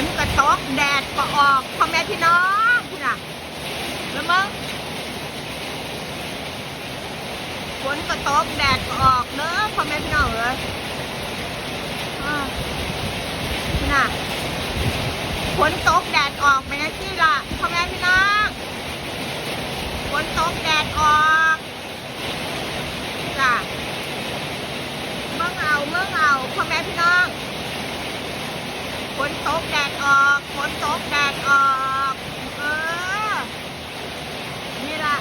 นก็ตกแดดก็ออกพ่อแม่พี่น้องคุณน่ะแล้วมึงฝนก็ตกแดดก็ออกเนอะพ่อแม่พี่น้องเลยคุณน่ะฝนตกแดดออกไปนะที่ละพ่อแม่พี่น้องฝนตกแดดออกจ้ะเมื่อเอาพ่อแม่พี่น้องฝนตกแดดออกฝนตกแดดออกนี่ล่ะ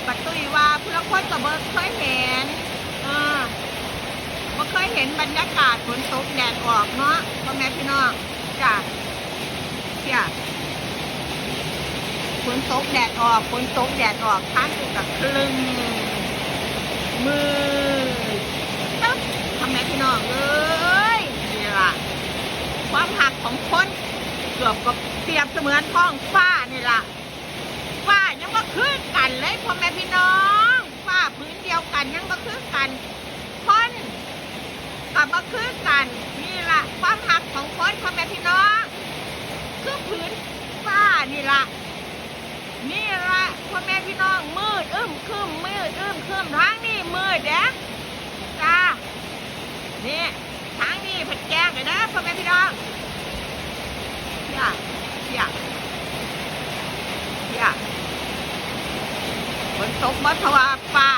ปัดตุยว่าผู้ละคนกับเบิร์เคยเห็นบ่เคยเห็นบรรยากาศฝนตกแดดออกเนาะพ่อแม่พี่น้องจ้ะฝนตกแดดออกฝนตกแดดออกท่านอยู่กับคลึงมือตึ๊บพ่อแม่พี่น้องเอ้ยนี่ล่ะความหักของคนเกือบกับเปรียบเสมือนท้องฟ้านี่ล่ะฟ้ายังบ่คือกันเลยพ่อแม่พี่น้องฟ้าพื้นเดียวกันยังบ่คือกันคนกับบ่คือกันนี่ล่ะความหักของคนพ่อแม่พี่น้องคือพื้นฟ้านี่ล่ะพ่อแม่พี่น้องมืดคืมมืดคืมทางนี้มืดเด้อจ้านี่ทางนี้ผัดแกงเลยนะพ่อแม่พี่น้องฝนตกมาเพราะว่าฟ้า